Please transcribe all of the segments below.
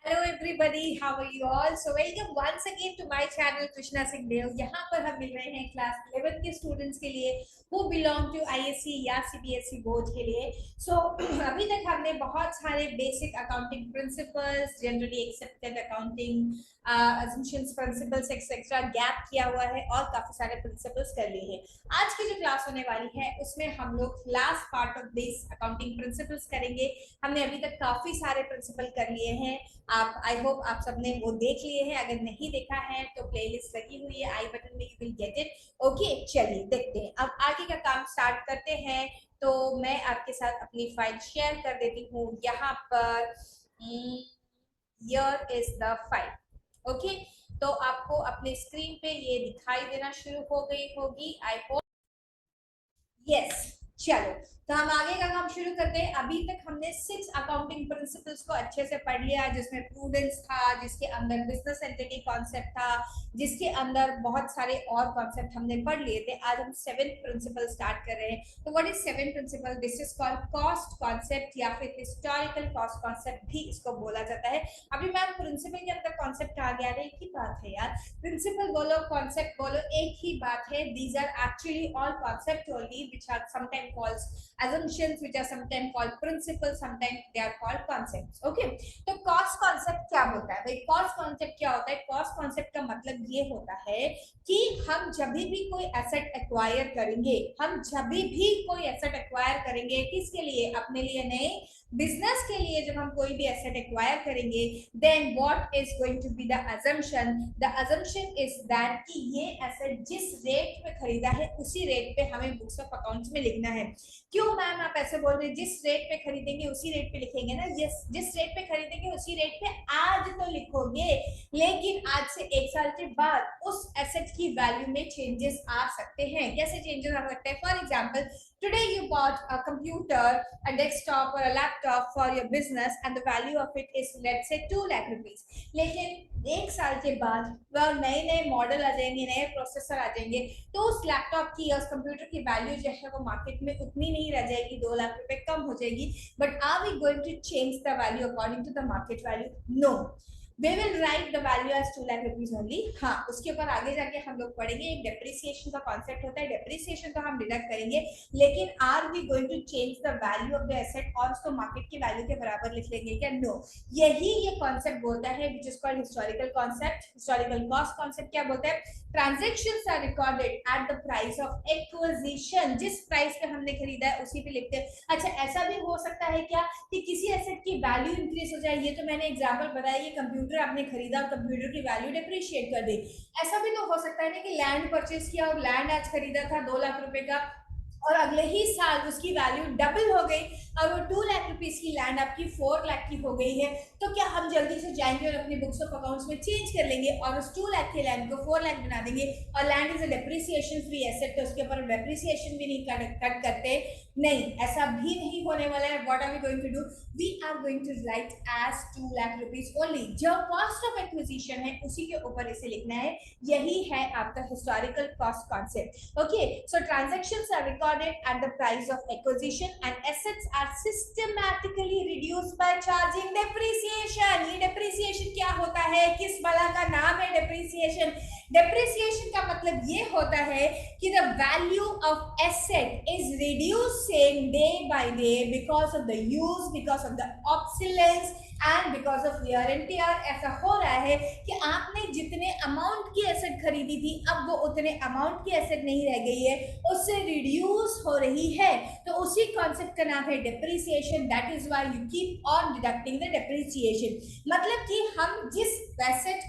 Hello everybody, how are you all? So welcome once again to my channel Krishna Singh देव। यहाँ पर हम मिल रहे हैं क्लास 11 के स्टूडेंट्स के लिए who belong to ISC या CBSE बोर्ड के लिए। अभी तक हमने बहुत सारे basic accounting principles, generally accepted accounting assumptions, principles etcetera gap किया हुआ है और काफी सारे प्रिंसिपल्स कर लिए हैं। आज की जो क्लास होने वाली है उसमें हम लोग last part of this accounting principles करेंगे। हमने अभी तक काफी सारे प्रिंसिपल कर लिए हैं। आप आई होप आप सबने वो देख लिए हैं। अगर नहीं देखा है तो प्लेलिस्ट लगी हुई है आई बटन में, you will get it. Okay, चलिए देखते हैं अब आगे का काम स्टार्ट करते हैं। तो मैं आपके साथ अपनी फाइल शेयर कर देती हूँ यहाँ पर। Here is the file. Okay, तो आपको अपने स्क्रीन पे ये दिखाई देना शुरू हो गई होगी आई होप। यस, चलो तो हम आगे का काम शुरू करते हैं। अभी तक हमने 6 अकाउंटिंग प्रिंसिपल्स को अच्छे से पढ़ लिया, जिसमें प्रूडेंस था, जिसके अंदर बिजनेस एंटिटी कॉन्सेप्ट था, जिसके अंदर बहुत सारे और कॉन्सेप्ट हमने पढ़ लिए थे। आज हम 7th प्रिंसिपल स्टार्ट कर रहे हैं। तो what is 7th principle? This is called cost concept या फिर हिस्टोरिकल कॉस्ट कॉन्सेप्ट भी इसको बोला जाता है। अभी मैम प्रिंसिपल के अंदर कॉन्सेप्ट आ गया है, एक ही बात है यार। प्रिंसिपल बोलो कॉन्सेप्ट बोलो, एक ही बात है। These are actually all concept only which are sometime called assumptions, which are sometimes called principles, sometimes they are called concepts. Okay, तो cost concept क्या होता है भाई? cost concept क्या होता है? cost concept का मतलब ये होता है कि हम जब भी कोई एसेट एक्वायर करेंगे, हम जब भी कोई एसेट एक्वायर करेंगे, किसके लिए? अपने लिए नहीं, बिजनेस के लिए। जब हम कोई भी एसेट एक्वायर करेंगे, then what is going to be the assumption? The assumption is that कि ये एसेट जिस रेट पे खरीदा है उसी रेट पे हमें बुक्स ऑफ अकाउंट्स में लिखना है। क्यों मैम आप ऐसे बोल रहे हैं? जिस रेट पे खरीदेंगे उसी रेट पे लिखेंगे ना। जिस रेट पे खरीदेंगे उसी रेट पे आज तो लिखोगे, लेकिन आज से 1 साल के बाद उस एसेट की वैल्यू में चेंजेस आ सकते हैं। कैसे चेंजेस आ सकते हैं? For example, today you bought a computer, a desktop or a laptop for your business and the value of it is let's say 2 lakh rupees। लेकिन 1 साल के बाद वह नए नए मॉडल आ जाएंगे, नए प्रोसेसर आ जाएंगे, तो उस लैपटॉप की या उस कंप्यूटर की वैल्यू जो है वो मार्केट में उतनी नहीं रह जाएगी, 2 लाख रुपए कम हो जाएगी। But are we going to change the value according to the market value? No, we will write the value as 2 lakh rupees only। हाँ, उसके ऊपर आगे जाके हम लोग पढ़ेंगे। एक डेप्रिसिएशन का कॉन्सेप्ट होता है, डेप्रिसिएशन तो हम डिडक्ट करेंगे, लेकिन are we going to change the value of the asset और उसको मार्केट की वैल्यू के बराबर लिख लेंगे क्या? नो, यही ये कॉन्सेप्ट बोलता है which is called historical concept. Historical cost concept क्या बोलता है? Transactions are recorded at the price of acquisition. जिस प्राइस पे हमने खरीदा है उसी पे लिखते हैं। अच्छा, ऐसा भी हो सकता है क्या कि किसी एसेट की वैल्यू इंक्रीज हो जाए? ये तो मैंने एग्जांपल बताया, ये कंप्यूटर आपने खरीदा और कंप्यूटर की वैल्यू डिप्रिशिएट कर दी। ऐसा भी तो हो सकता है ना कि लैंड परचेज किया और लैंड आज खरीदा था 2 लाख रुपए का और अगले ही साल उसकी वैल्यू डबल हो गई और वो 2 लाख रुपीस की लैंड आपकी 4 लाख की हो गई है। तो क्या हम जल्दी से जाएंगे और अपनी बुक्स ऑफ अकाउंट्स में चेंज कर लेंगे और उस 2 लाख की लैंड को 4 लाख बना देंगे? और land is a depreciation free asset, तो उसके ऊपर डेप्रिसिएशन भी नहीं कट करते। नहीं, ऐसा भी नहीं होने वाला है। What are we going to do? We are going to write as 2 lakh rupees only. जो कॉस्ट ऑफ एक्विजिशन है उसी के ऊपर इसे लिखना है। यही है आपका historical cost concept. Okay, so transactions are recorded at the price of acquisition and assets are systematically reduced by charging depreciation. ये डेप्रिसिएशन क्या होता है? किस बला का नाम है डेप्रिसिएशन? डेप्रिसिएशन का मतलब ये होता है कि the value of asset is reducing day by day because of the use, because of the obsolescence and because of wear and tear. ऐसा हो रहा है कि आपने जितने अमाउंट की एसेट खरीदी थी अब वो उतने अमाउंट की एसेट नहीं रह गई है, उससे रिड्यूस हो रही है। तो उसी कॉन्सेप्ट का नाम है depreciation. That is why you keep on deducting the depreciation. मतलब कि हम जिस एसेट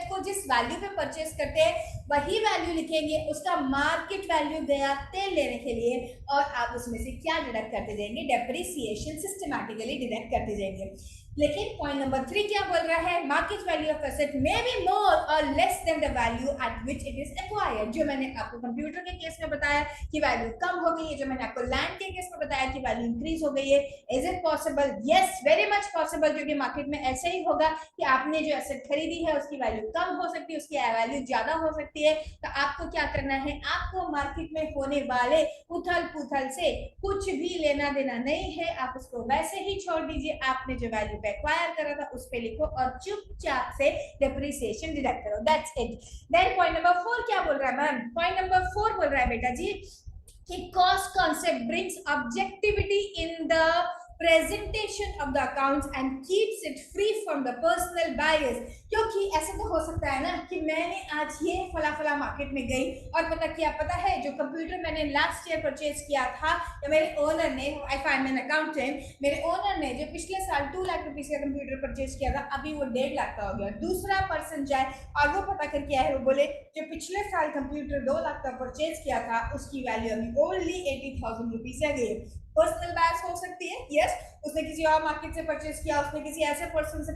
को जिस वैल्यू पे परचेस करते हैं वही वैल्यू लिखेंगे, उसका मार्केट वैल्यू गया तेल लेने के लिए और आप उसमें से क्या डिडक्ट करते जाएंगे? डेप्रिसिएशन सिस्टमैटिकली डिडक्ट करते जाएंगे। लेकिन पॉइंट नंबर 3 क्या बोल रहा है? Market value of asset may be more or less than the value at which it is acquired. जो मैंने आपको कंप्यूटर के केस में बताया कि वैल्यू कम हो गई है, जो मैंने आपको लैंड के केस में बताया कि वैल्यू इंक्रीज हो गई है। Is it possible? Yes, very much possible, क्योंकि मार्केट में ऐसे ही होगा कि आपने जो एसेट खरीदी है उसकी वैल्यू कम हो सकती है, उसकी वैल्यू ज्यादा हो सकती है। तो आपको क्या करना है? आपको मार्केट में होने वाले उथल पुथल से कुछ भी लेना देना नहीं है, आप उसको वैसे ही छोड़ दीजिए। आपने जो वैल्यू पे एक्वायर करा था उस पे लिखो और चुपचाप से डेप्रिसिएशन डिडक्ट करो, that's it. Then point number 4 क्या बोल रहा है मैम? पॉइंट नंबर 4 बोल रहा है बेटा जी कि cost concept brings objectivity in the presentation of the accounts and keeps it free from the personal bias। क्योंकि ऐसा तो हो सकता है ना कि मैंने आज ये फला फला मार्केट में गई और पता है जो कंप्यूटर मैंने लास्ट ईयर परचेज किया था या मेरे ओनर ने, आई फाइंड एन अकाउंटेंट, मेरे ओनर ने जो पिछले साल 2 लाख रुपीस का कंप्यूटर परचेज किया था अभी वो 1.5 लाख का हो गया। दूसरा पर्सन जाए और वो पता करके आए, वो बोले जो पिछले साल कंप्यूटर 2 लाख का परचेज किया था उसकी वैल्यू अभी ओनली 80,000 रुपीज है गई। पर्सनल बायस हो सकती है, यस। उसने किसी और मार्केट से परचेज किया, उसने किसी ऐसे पर्सन से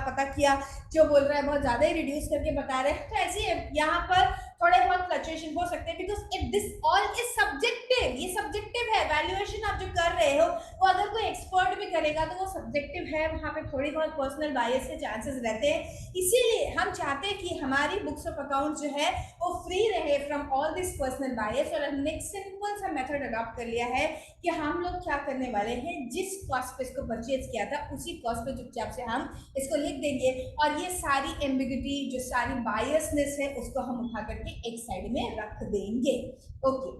पता किया जो बोल रहा है बहुत ज्यादा ही रिड्यूस करके बता रहे हैं, तो ऐसे यहाँ पर थोड़े बहुत फ्लक्चुएशन हो सकते हैं because it this all is subjective. ये सब्जेक्टिव है, वैल्यूएशन आप जो कर रहे हो वो अगर कोई एक्सपर्ट भी करेगा तो वो सब्जेक्टिव है, वहाँ पे थोड़ी बहुत पर्सनल बायस के चांसेस रहते हैं। इसीलिए हम चाहते हैं कि हमारी बुक्स ऑफ अकाउंट जो है वो फ्री रहे from all this personal bias. और हमने एक सिंपल सा मेथड अडॉप्ट कर लिया है कि हम लोग क्या करने वाले हैं, जिस कॉस्ट पे इसको परचेज किया था उसी कॉस्ट पे चुपचाप से हम इसको लिख देंगे और ये सारी एम्बिग्यूटी जो सारी बायसनेस है उसको हम उठा करके एक साइड में रख देंगे। Okay,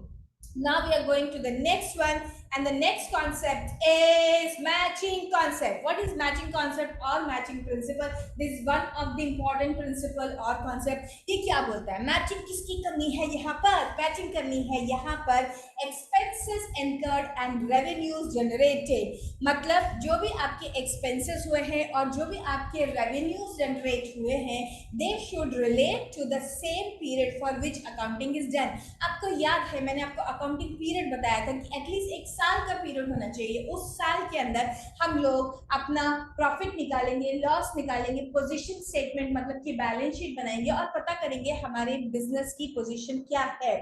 now we are going to the next one and the next concept is matching concept। what is matching concept or matching principle? this is one of the important principle or concept। ये क्या बोलता है, matching किसकी करनी है यहाँ पर? Matching करनी है यहाँ पर expenses incurred and revenues generated। मतलब जो भी आपके expenses हुए हैं और जो भी आपके revenues generate हुए हैं they should relate to the same period for which accounting is done। आपको याद है मैंने आपको अकाउंटिंग पीरियड बताया था कि एटलीस्ट 1 साल का पीरियड होना चाहिए। उस साल के अंदर हम लोग अपना प्रॉफिट निकालेंगे, लॉस निकालेंगे, पोजीशन स्टेटमेंट मतलब कि बैलेंस शीट बनाएंगे और पता करेंगे हमारे बिजनेस की पोजीशन क्या है।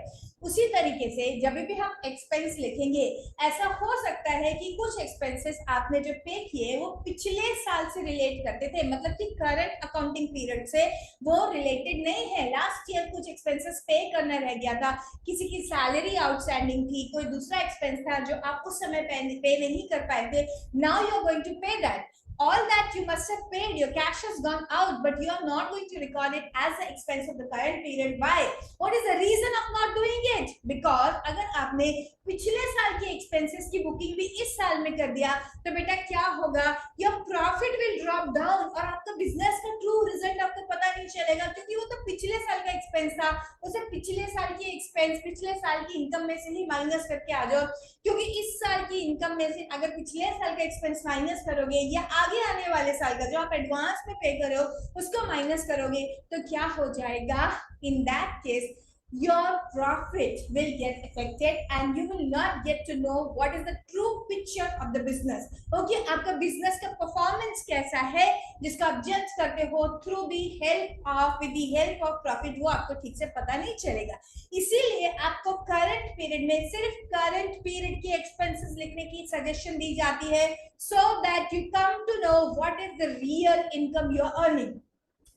उसी तरीके से जब भी हम एक्सपेंस लिखेंगे ऐसा हो सकता है कि कुछ एक्सपेंसेस आपने जो पे किए वो पिछले साल से रिलेट करते थे, मतलब कि करंट अकाउंटिंग पीरियड से वो रिलेटेड नहीं है। लास्ट ईयर कुछ एक्सपेंसेस पे करना रह गया था, किसी की सैलरी आउटस्टैंडिंग थी, कोई दूसरा एक्सपेंस था जो आप उस समय पे नहीं कर पाए थे। Now you are going to pay that. all that you must have paid, your cash has gone out, but you are not going to record it as the expense of the current period। why? what is the reason of not doing it? because अगर आपने पिछले साल के expenses की booking भी इस साल में कर दिया तो बेटा क्या होगा, your profit will drop down और आपका बिजनेस का ट्रू रिजल्ट आपको पता नहीं चलेगा, क्योंकि वो तो पिछले साल का एक्सपेंस था। उसे पिछले साल की एक्सपेंस पिछले साल की इनकम में से ही माइनस करके आ जाओ, क्योंकि इस साल की इनकम में से अगर पिछले साल का एक्सपेंस माइनस करोगे या आगे आने वाले साल का जो आप एडवांस में पे करो उसको माइनस करोगे तो क्या हो जाएगा, in that case your profit will get affected and you will not get to know what is the true picture of the business। okay, आपका बिजनेस का परफॉर्मेंस कैसा है जिसका आप जज करते हो through the help of with the help of profit, वो आपको ठीक से पता नहीं चलेगा। इसीलिए आपको करंट पीरियड में सिर्फ करंट पीरियड की एक्सपेंसेस लिखने की सजेशन दी जाती है so that you come to know what is the real income you are earning।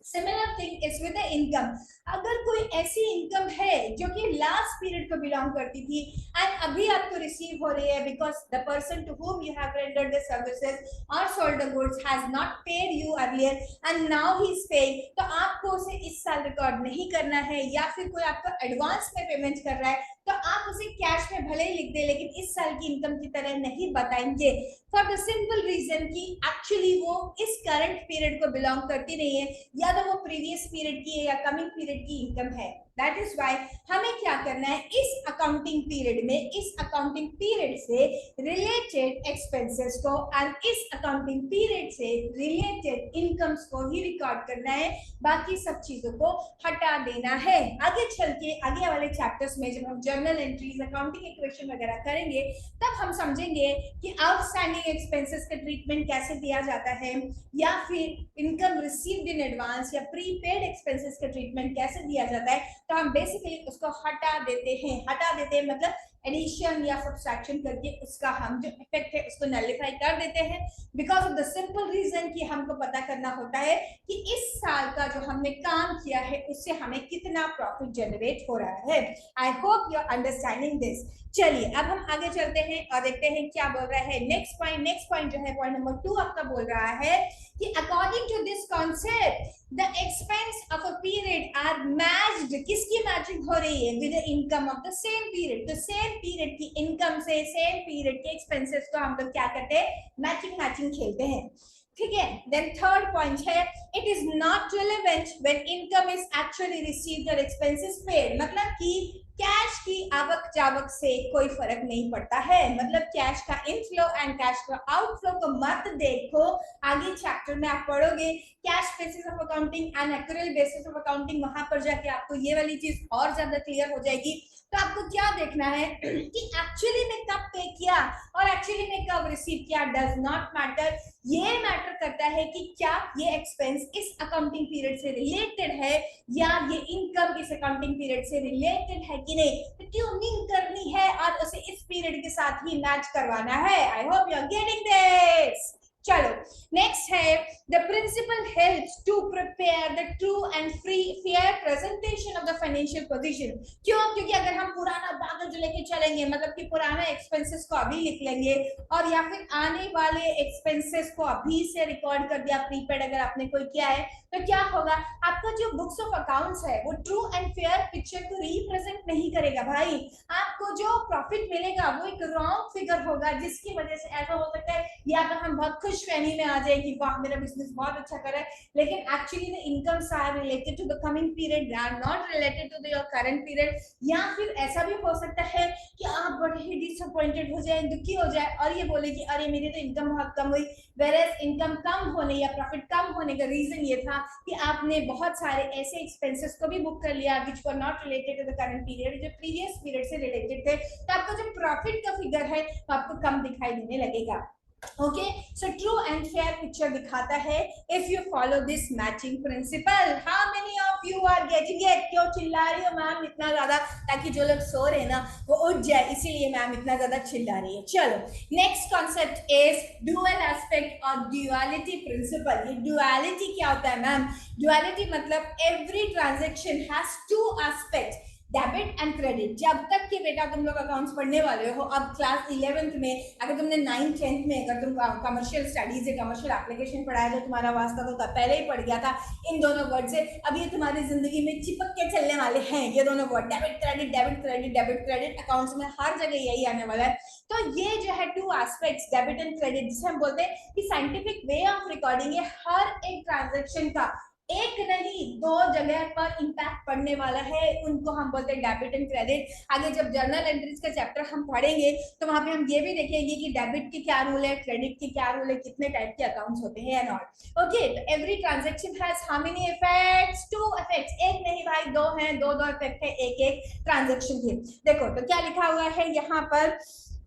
Similar thing is with the income. अगर कोई ऐसी इनकम है जो कि लास्ट पीरियड को बिलोंग करती थी एंड अभी आपको रिसीव हो रही है because the person to whom you have rendered the services or sold the goods has not paid you earlier and now he is paying, तो आपको उसे इस साल रिकॉर्ड नहीं करना है, या फिर कोई आपको एडवांस में पेमेंट कर रहा है तो आप उसे कैश में भले ही लिख दे लेकिन इस साल की इनकम की तरह नहीं बताएंगे, फॉर द सिंपल रीजन कि एक्चुअली वो इस करंट पीरियड को बिलोंग करती नहीं है, या तो वो प्रीवियस पीरियड की है या कमिंग पीरियड की इनकम है। दैट इज व्हाई हमें क्या करना है, इस अकाउंटिंग पीरियड में इस अकाउंटिंग पीरियड से रिलेटेड एक्सपेंसेस को एंड इस अकाउंटिंग पीरियड से रिलेटेड इनकम्स को ही रिकॉर्ड करना है, बाकी सब चीजों को हटा देना है। आगे चल के आगे वाले चैप्टर्स में जब हम जर्नल एंट्रीज अकाउंटिंग इक्वेशन वगैरह करेंगे तब हम समझेंगे कि आउटस्टैंडिंग एक्सपेंसेस का ट्रीटमेंट कैसे दिया जाता है, या फिर इनकम रिसीव्ड इन एडवांस या प्रीपेड एक्सपेंसेस का ट्रीटमेंट कैसे दिया जाता है। तो हम बेसिकली उसको हटा देते हैं मतलब एडिशन या सब्सट्रैक्शन करके उसका हम जो इफेक्ट है उसको नलिफाई कर देते हैं, because of the simple reason कि हमको पता करना होता है कि इस साल का जो हमने काम किया है उससे हमें कितना प्रॉफिट जनरेट हो रहा है। I hope you are understanding this. चलिए अब हम आगे चलते हैं और देखते हैं क्या बोल रहा है नेक्स्ट पॉइंट जो है पॉइंट नंबर 2 आपका बोल रहा है कि according to this concept the expense of a period are matched, किसकी मैचिंग हो रही है, with the income of the same period. तो सेम पीरियड की इनकम से सेम पीरियड के एक्सपेंसेस को हम लोग क्या करते हैं, मैचिंग खेलते हैं, ठीक है। देन थर्ड पॉइंट है it is not relevant when income is actually received और एक्सपेंसेस पेड, मतलब कि कैश की आवक जावक से कोई फर्क नहीं पड़ता है, मतलब कैश का इनफ्लो एंड कैश का आउटफ्लो को मत देखो, आगे चैप्टर में आप पढ़ोगे cash basis of accounting and actual basis of accounting, वहां पर जाके आपको ये वाली चीज और ज्यादा क्लियर हो जाएगी। तो आपको क्या देखना है कि एक्चुअली में कब पे किया और एक्चुअली में कब रिसीव किया डज नॉट मैटर, ये मैटर करता है कि क्या ये एक्सपेंस इस अकाउंटिंग पीरियड से रिलेटेड है या ये इनकम इस अकाउंटिंग पीरियड से रिलेटेड है कि नहीं, तो ट्यूनिंग करनी है और उसे इस पीरियड के साथ ही मैच करवाना है। I hope you are getting this. चलो नेक्स्ट है the principle helps to prepare the true and free fair presentation of the financial position. क्यों, क्योंकि अगर हम पुराना कागज लेके चलेंगे, मतलब कि पुराना एक्सपेंसेस को अभी लिख लेंगे और या फिर आने वाले एक्सपेंसेस को अभी से रिकॉर्ड कर दिया प्रीपेड अगर आपने कोई किया है, तो क्या होगा, आपका जो बुक्स ऑफ अकाउंट्स है वो ट्रू एंड फेयर पिक्चर को रिप्रेजेंट नहीं करेगा भाई। आपको जो प्रॉफिट मिलेगा वो एक रॉन्ग फिगर होगा, जिसकी वजह से ऐसा हो सकता है या तो हम बहुत खुश फहमी में आ जाए कि वाह मेरा बिजनेस बहुत अच्छा कर रहा है, लेकिन actually the incomes are related to the coming period, they are not related to your current period. या फिर ऐसा भी हो सकता है कि आप बड़े ही डिसअपॉइंटेड हो जाए, दुखी हो जाए और ये बोले कि अरे मेरी तो इनकम बहुत कम हुई, वेयरएज इनकम कम होने या प्रॉफिट कम होने का रीजन ये था कि आपने बहुत सारे ऐसे एक्सपेंसेस को भी बुक कर लिया which were not related to the current period, जो प्रीवियस पीरियड से रिलेटेड थे, तो आपका जो प्रॉफिट का फिगर है वो आपको कम दिखाई देने लगेगा। Okay, so true and fair picture दिखाता है if you follow this matching principle. How many of you are getting it? क्यों चिल्ला रही हो मैम इतना ज्यादा, ताकि जो लोग सो रहे हैं ना वो उठ जाए, इसीलिए मैम इतना ज्यादा चिल्ला रही है। चलो next concept is dual aspect और ड्यूअलिटी प्रिंसिपल। ये ड्यूअलिटी क्या होता है मैम? ड्यूअलिटी मतलब every transaction has to aspect, debit and credit. जब तक कि बेटा तुम लोग अकाउंट्स पढ़ने वाले हो, अब क्लास 11th में अगर तुमने 9th 10th में अगर तुम कमर्शियल स्टडीज या कमर्शियल एप्लीकेशन पढ़ाया तो तुम्हारा वास्ता तो पहले ही पड़ गया था इन दोनों वर्ड से। अब ये तुम्हारी जिंदगी में चिपक के चलने वाले हैं ये दोनों word, debit credit debit credit debit credit. Accounts में हर जगह यही आने वाला है। तो ये जो है two aspects debit and credit, जिसे हम बोलते हैं कि साइंटिफिक वे ऑफ रिकॉर्डिंग है, हर एक ट्रांजेक्शन का एक नहीं दो जगह पर इंपैक्ट पड़ने वाला है, उनको हम बोलते हैं डेबिट एंड क्रेडिट। आगे जब जर्नल एंट्रीज का चैप्टर हम पढ़ेंगे तो वहां पे हम ये भी देखेंगे कि डेबिट के क्या रूल है, क्रेडिट के क्या रूल है, कितने टाइप के अकाउंट्स होते हैं एंड ऑल। ओके, तो every transaction has how many effects? Two effects. एक नहीं भाई, दो हैं, दो इफेक्ट है एक ट्रांजैक्शन के। देखो तो क्या लिखा हुआ है यहाँ पर,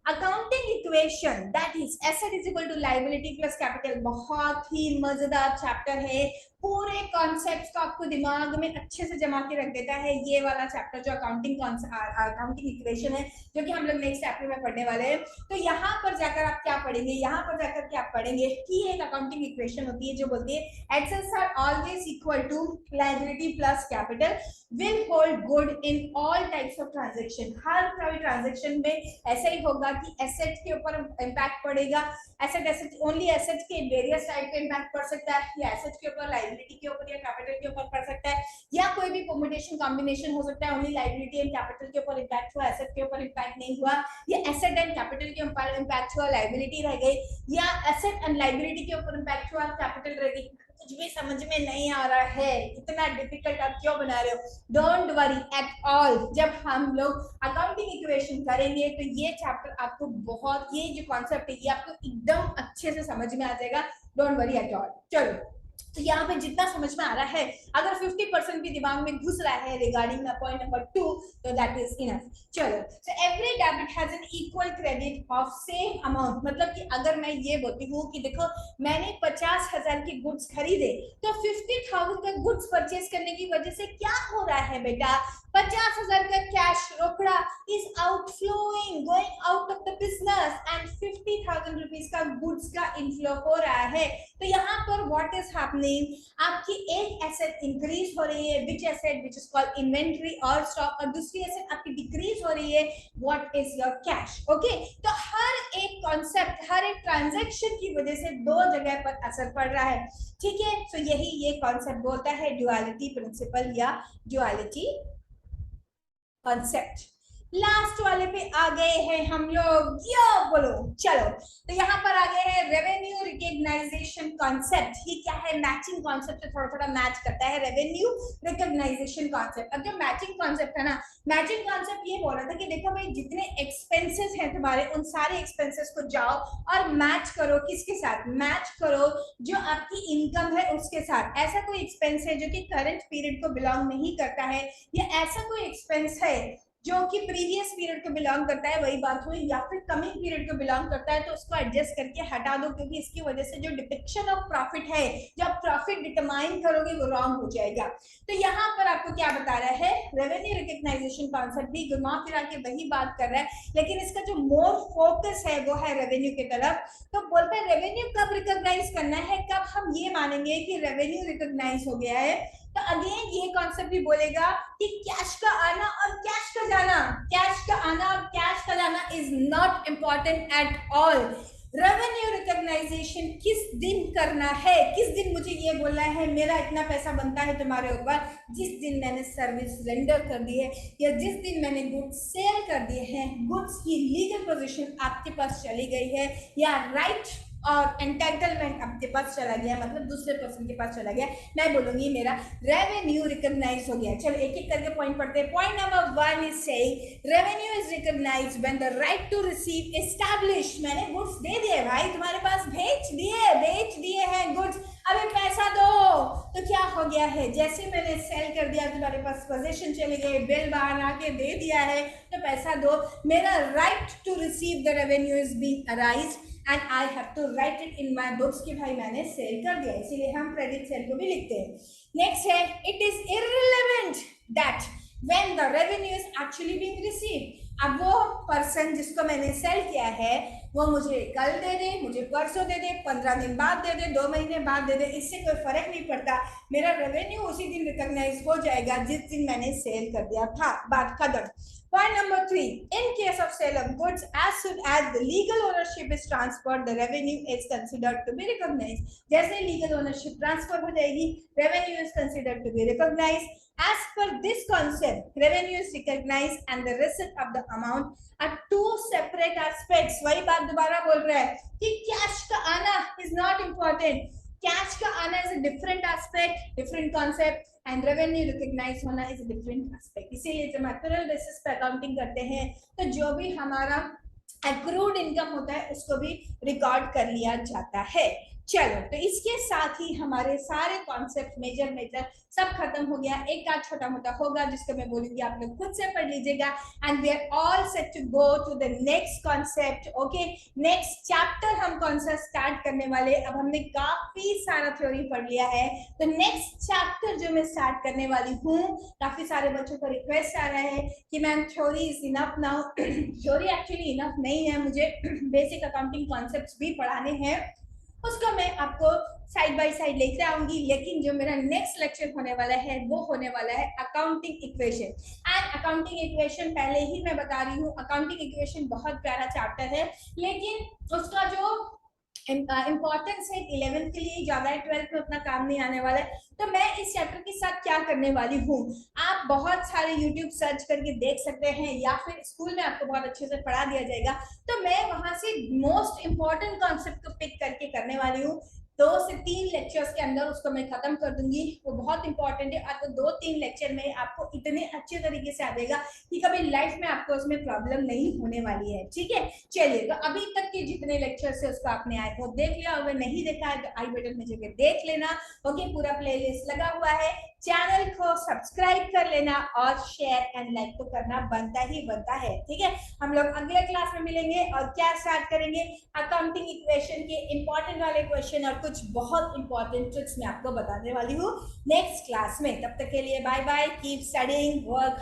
accounting equation that is asset is equal to liability plus capital. बहुत ही मजेदार चैप्टर है, पूरे कॉन्सेप्ट्स को आपको दिमाग में अच्छे से जमा के रख देता है ये वाला चैप्टर जो अकाउंटिंग इक्वेशन है, जो कि हम लोग नेक्स्ट चैप्टर में पढ़ने वाले हैं। तो यहाँ पर जाकर आप क्या पढ़ेंगे, यहाँ पर जाकर के आप पढ़ेंगे कि एक अकाउंटिंग इक्वेशन होती है जो बोलती है assets are always equal to liability plus capital will hold good in all types of transaction. हर ट्रांजेक्शन में ऐसा ही होगा कि एसेट के ऊपर इंपैक्ट पड़ेगा, एसेट ओनली एसेट के वेरियस टाइप का इंपैक्ट पड़ सकता है, या एसेट के ऊपर लायबिलिटी के ऊपर या कैपिटल के ऊपर पड़ सकता है, या कोई भी कॉम्बिनेशन कॉम्बिनेशन हो सकता है, ओनली लायबिलिटी एंड कैपिटल के ऊपर इंपैक्ट हुआ, एसेट के ऊपर इंपैक्ट नहीं हुआ, या एसेट एंड कैपिटल के ऊपर इंपैक्ट हुआ, लायबिलिटी रह गई, या एसेट एंड लायबिलिटी के ऊपर इंपैक्ट हुआ, कैपिटल रह गई। कुछ भी समझ में नहीं आ रहा है, इतना डिफिकल्ट आप क्यों बना रहे हो? डोंट वरी एट ऑल, जब हम लोग अकाउंटिंग इक्वेशन करेंगे तो ये चैप्टर आपको बहुत, ये जो कॉन्सेप्ट है ये आपको एकदम अच्छे से समझ में आ जाएगा। Don't worry at all. चलो तो यहाँ पे जितना समझ में आ रहा है, अगर 50% भी दिमाग में घुस रहा है रिगार्डिंग द पॉइंट नंबर 2, तो दैट इज इनफ। चलो, so every debit has an equal credit of same amount, मतलब कि अगर मैं ये बोलती हूँ कि देखो मैंने 50,000 के गुड्स खरीदे, तो 50,000 का गुड्स परचेज करने की वजह से क्या हो रहा है बेटा, 50,000 का कैश रोकड़ा is outflowing, going out of the business, and 50,000 rupees का गुड्स का इनफ्लो हो रहा है। तो यहाँ पर व्हाट इज हैपनिंग, आपकी एक एसेट इंक्रीज हो रही है, which asset, which is called inventory or stock, और दूसरी एसेट आपकी डिक्रीज हो रही है, what is your cash. Okay, तो हर एक कॉन्सेप्ट, हर एक ट्रांजैक्शन की वजह से दो जगह पर असर पड़ रहा है, ठीक है। तो यही ये कॉन्सेप्ट बोलता है ड्युअलिटी प्रिंसिपल या ड्युअलिटी कॉन्सेप्ट। लास्ट वाले पे आ गए हैं हम लोग, यो बोलो। चलो, तो यहाँ पर आ गए हैं रेवेन्यू रिकग्नाइजेशन कॉन्सेप्ट। ये क्या है, मैचिंग कॉन्सेप्ट से थोड़ा थोड़ा मैच करता है रेवेन्यू रिकग्नाइजेशन कॉन्सेप्ट। अब जो मैचिंग कॉन्सेप्ट है ना, मैचिंग कॉन्सेप्ट ये बोल रहा था कि देखो भाई जितने एक्सपेंसेस हैं तुम्हारे, उन सारे एक्सपेंसेस को जाओ और मैच करो, किसके साथ मैच करो, जो आपकी इनकम है उसके साथ। ऐसा कोई एक्सपेंस है जो कि करंट पीरियड को बिलोंग नहीं करता है, या ऐसा कोई एक्सपेंस है जो कि प्रीवियस पीरियड को बिलोंग करता है, वही बात हुई, या फिर कमिंग पीरियड को बिलोंग करता है, तो उसको एडजस्ट करके हटा दो, क्योंकि इसकी वजह से जो डिपिक्शन ऑफ प्रॉफिट है, जो आप प्रॉफिट डिटरमाइन करोगे, वो रॉन्ग हो जाएगा। तो यहाँ पर आपको क्या बता रहा है, रेवेन्यू रिकग्नाइजेशन कॉन्सेप्ट भी घुमा फिरा के वही बात कर रहा है, लेकिन इसका जो मोर फोकस है वो है रेवेन्यू की तरफ। तो बोलते हैं रेवेन्यू कब रिकॉग्नाइज करना है, कब हम ये मानेंगे कि रेवेन्यू रिकॉग्नाइज हो गया है। तो अगेन ये कॉन्सेप्ट भी बोलेगा कि कैश का आना और कैश का जाना, कैश का आना और कैश का जाना is not important at all. Revenue recognisation किस दिन करना है, किस दिन मुझे ये बोलना है मेरा इतना पैसा बनता है तुम्हारे ऊपर, जिस दिन मैंने सर्विस रेंडर कर दी है, या जिस दिन मैंने गुड्स सेल कर दिए हैं, गुड्स की लीगल पोजीशन आपके पास चली गई है, या राइट और एंटाइटलमेंट आपके पास चला गया, मतलब दूसरे पर्सन के पास चला गया, मैं बोलूंगी मेरा रेवेन्यू रिकॉग्नाइज हो गया। चलो एक एक करके पॉइंट पढ़ते हैं। Point number 1 is saying revenue is recognised when the right to receive establish, मैंने गुड्स दे दिए भाई तुम्हारे पास, बेच दिए हैं गुड्स, अभी पैसा दो। तो क्या हो गया है, जैसे मैंने सेल कर दिया, तुम्हारे पास पोजीशन चले गए, बिल बाहर आके दे दिया है, तो पैसा दो, मेरा right to receive the revenue is being arised and I have to write it in my books कि भाई मैंने सेल कर दिया, इसीलिए हम क्रेडिट सेल को भी लिखते हैं। नेक्स्ट है, it is irrelevant that when the revenue is actually being received. अब वो पर्सन जिसको मैंने सेल किया है, वो मुझे कल दे दे, मुझे परसों दे दे, 15 दिन बाद दे दे, 2 महीने बाद दे दे, इससे कोई फर्क नहीं पड़ता, मेरा रेवेन्यू उसी दिन रिकॉग्नाइज हो जाएगा जिस दिन मैंने सेल कर दिया था, बात खत्म। Point number 3, in case of sale of goods, as soon as the legal ownership is transferred, the revenue is considered to be recognized. जैसे legal ownership transfer हो जाएगी, revenue is considered to be recognized. As per this concept, revenue is recognized and the receipt of the amount are two separate aspects. वही बात दोबारा बोल रहा है कि कैश का आना is not important. कैश का आना is a different aspect, different concept. And revenue recognise होना इज डिफरेंट एस्पेक्ट। इसीलिए जब एक्चुअल बेसिस पे अकाउंटिंग करते हैं, तो जो भी हमारा एक्रूड इनकम होता है उसको भी रिकॉर्ड कर लिया जाता है। चलो, तो इसके साथ ही हमारे सारे कॉन्सेप्ट मेजर सब खत्म हो गया। एक आध छोटा मोटा होगा जिसको मैं बोलूंगी, आप लोग खुद से पढ़ लीजिएगा। And we are all set to go to the next concept. Okay, next chapter हम कौन सा स्टार्ट करने वाले, अब हमने काफी सारा थ्योरी पढ़ लिया है, तो नेक्स्ट चैप्टर जो मैं स्टार्ट करने वाली हूँ, काफी सारे बच्चों का रिक्वेस्ट आ रहा है कि ma'am theory is enough now. Theory actually enough नहीं है, मुझे बेसिक अकाउंटिंग कॉन्सेप्ट्स भी पढ़ाने हैं, उसको मैं आपको साइड बाय साइड लेकर आऊंगी। लेकिन जो मेरा नेक्स्ट लेक्चर होने वाला है वो होने वाला है accounting equation. And accounting equation पहले ही मैं बता रही हूँ, अकाउंटिंग इक्वेशन बहुत प्यारा चैप्टर है, लेकिन उसका जो इंपॉर्टेंस है 11th के लिए ज्यादा है, 12th में उतना काम नहीं आने वाला है। तो मैं इस चैप्टर के साथ क्या करने वाली हूँ, आप बहुत सारे YouTube सर्च करके देख सकते हैं, या फिर स्कूल में आपको बहुत अच्छे से पढ़ा दिया जाएगा। तो मैं वहां से मोस्ट इंपॉर्टेंट कॉन्सेप्ट को पिक करके करने वाली हूँ। 2 से 3 लेक्चर्स के अंदर उसको मैं खत्म कर दूंगी। वो बहुत इंपॉर्टेंट है और वो 2-3 लेक्चर में आपको इतने अच्छे तरीके से आ जाएगा कि कभी लाइफ में आपको उसमें प्रॉब्लम नहीं होने वाली है। ठीक है, चलिए तो अभी तक के जितने लेक्चर्स है उसको आपने आई होप देख लिया, अगर नहीं देखा है तो आई बटन में जाकर देख लेना। ओके, पूरा प्लेलिस्ट लगा हुआ है, चैनल को सब्सक्राइब कर लेना और शेयर एंड लाइक तो करना बनता ही बनता है। ठीक है, हम लोग अगले क्लास में मिलेंगे और क्या स्टार्ट करेंगे, अकाउंटिंग इक्वेशन के इंपॉर्टेंट वाले क्वेश्चन और कुछ बहुत इंपॉर्टेंट ट्रिक्स मैं आपको बताने वाली हूँ नेक्स्ट क्लास में। तब तक के लिए bye bye, keep studying, work